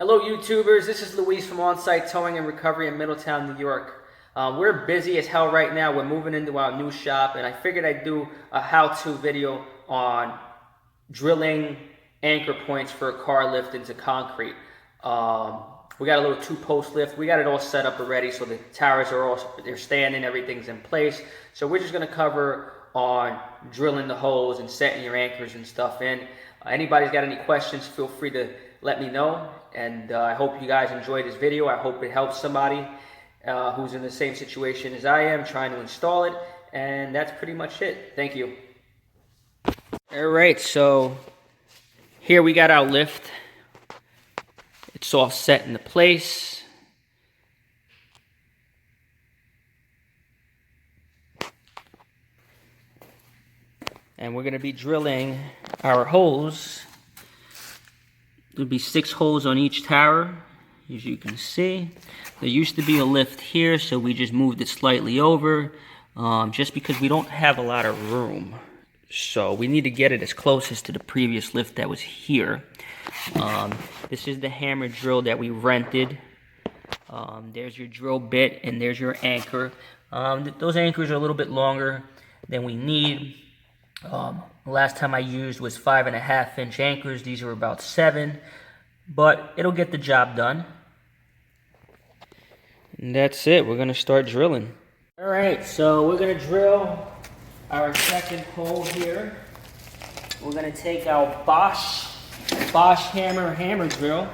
Hello YouTubers, this is Luis from On-Site Towing and Recovery in Middletown, New York. We're busy as hell right now. We're moving into our new shop and I figured I'd do a how-to video on drilling anchor points for a car lift into concrete. We got a little two-post lift. We got it all set up already, so the towers are they're standing, everything's in place. So we're just gonna cover on drilling the holes and setting your anchors and stuff in. Anybody's got any questions, feel free to let me know. And I hope you guys enjoyed this video. I hope it helps somebody who's in the same situation as I am, trying to install it. And that's pretty much it. Thank you. All right, so here we got our lift. It's all set into place. And we're going to be drilling our holes. There'll be 6 holes on each tower, as you can see. There used to be a lift here, so we just moved it slightly over, just because we don't have a lot of room. So we need to get it as close as to the previous lift that was here. This is the hammer drill that we rented. There's your drill bit, and there's your anchor. Those anchors are a little bit longer than we need. The last time I used was 5.5-inch anchors. These are about 7, but it'll get the job done. And that's it. We're gonna start drilling. All right, so we're gonna drill our second hole here. We're gonna take our Bosch hammer drill.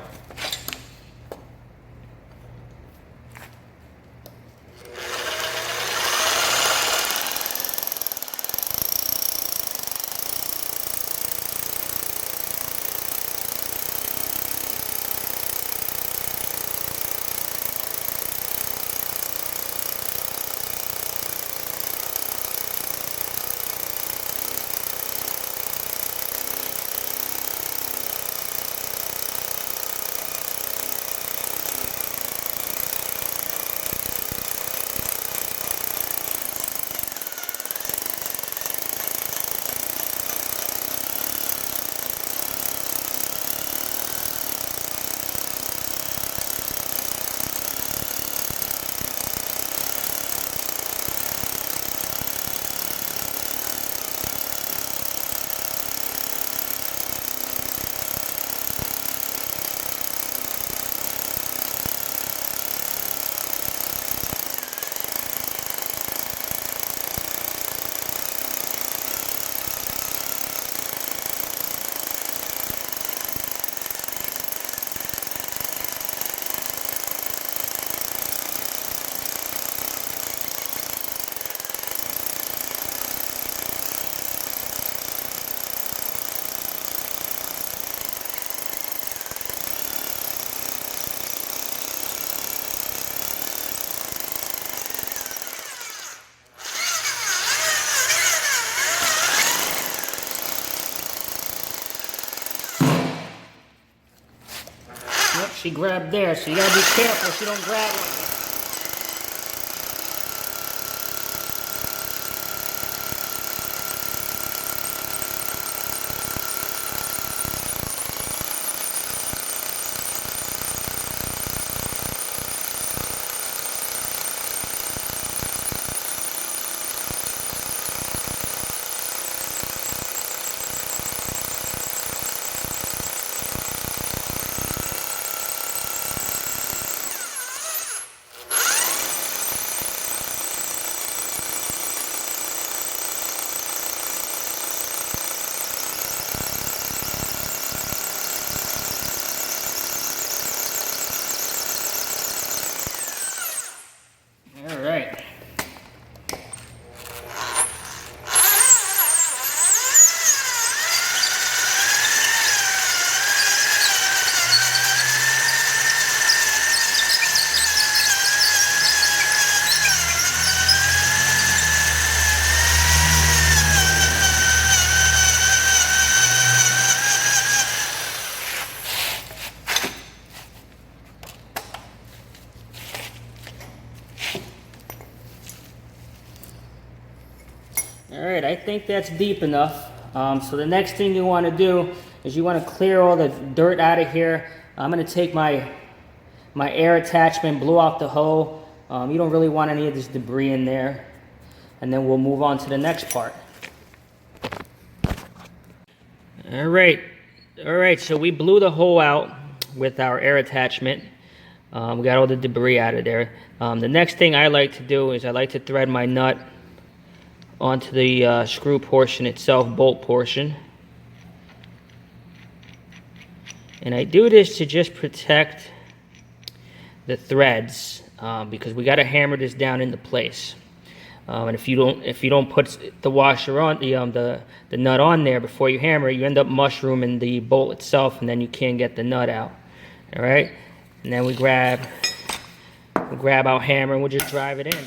Yep, she grabbed there, so you gotta be careful she don't grab one. All right. All right, I think that's deep enough. So the next thing you want to do is you want to clear all the dirt out of here. I'm going to take my air attachment, blow out the hole. You don't really want any of this debris in there. And then we'll move on to the next part. All right, so we blew the hole out with our air attachment. We got all the debris out of there. The next thing I like to do is I like to thread my nut onto the screw portion itself, bolt portion. And I do this to just protect the threads because we got to hammer this down into place. And if you don't put the washer on the nut on there before you hammer, you end up mushrooming the bolt itself, and then you can't get the nut out. All right, and then we grab our hammer and we'll just drive it in.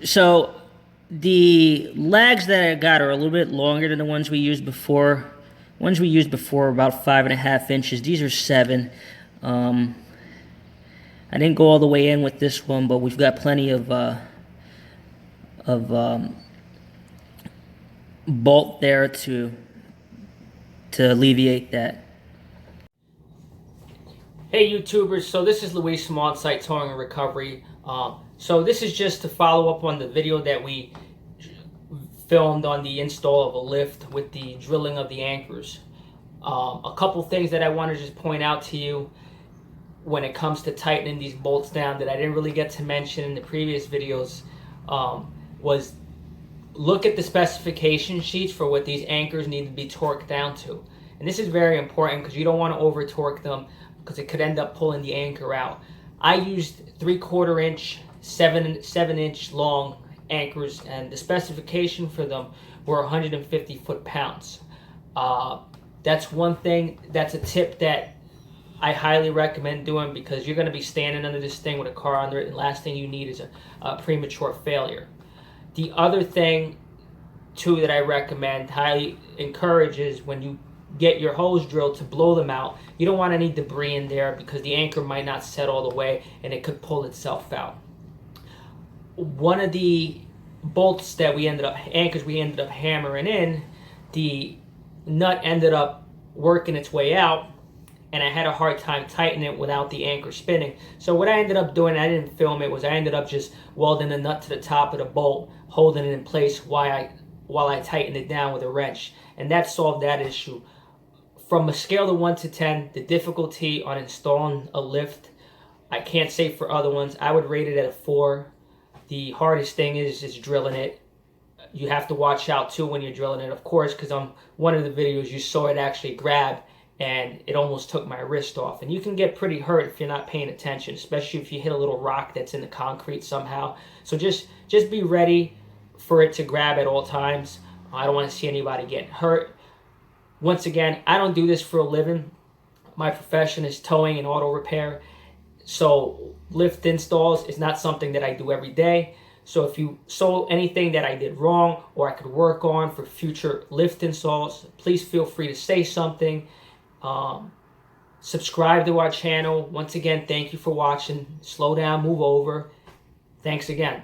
So the lags that I got are a little bit longer than the ones we used before. Ones we used before were about 5.5 inches. These are 7. I didn't go all the way in with this one, but we've got plenty of bolt there to alleviate that. Hey YouTubers, so this is Luis from On-Site Towing and Recovery. So this is just to follow up on the video that we filmed on the install of a lift with the drilling of the anchors. A couple things that I want to just point out to you when it comes to tightening these bolts down that I didn't really get to mention in the previous videos was look at the specification sheets for what these anchors need to be torqued down to. And this is very important because you don't want to over torque them because it could end up pulling the anchor out. I used 3/4 inch, 7 inch long anchors, and the specification for them were 150 foot-pounds. That's one thing, that's a tip that I highly recommend doing because you're going to be standing under this thing with a car under it, and last thing you need is a premature failure. The other thing too that I recommend, highly encourage, is when you get your holes drilled to blow them out, you don't want any debris in there because the anchor might not set all the way and it could pull itself out. One of the bolts that anchors we ended up hammering in, the nut ended up working its way out, and I had a hard time tightening it without the anchor spinning. So what I ended up doing, I didn't film it, was I ended up just welding the nut to the top of the bolt, holding it in place while I tightened it down with a wrench, and that solved that issue. From a scale of 1 to 10, the difficulty on installing a lift, I can't say for other ones, I would rate it at a 4. The hardest thing is drilling it. You have to watch out too when you're drilling it, of course, because on one of the videos you saw it actually grab and it almost took my wrist off. And you can get pretty hurt if you're not paying attention, especially if you hit a little rock that's in the concrete somehow. So just be ready for it to grab at all times. I don't want to see anybody get hurt. Once again, I don't do this for a living. My profession is towing and auto repair. So lift installs is not something that I do every day. So if you saw anything that I did wrong or I could work on for future lift installs, please feel free to say something. Subscribe to our channel. Once again, thank you for watching. Slow down, move over. Thanks again.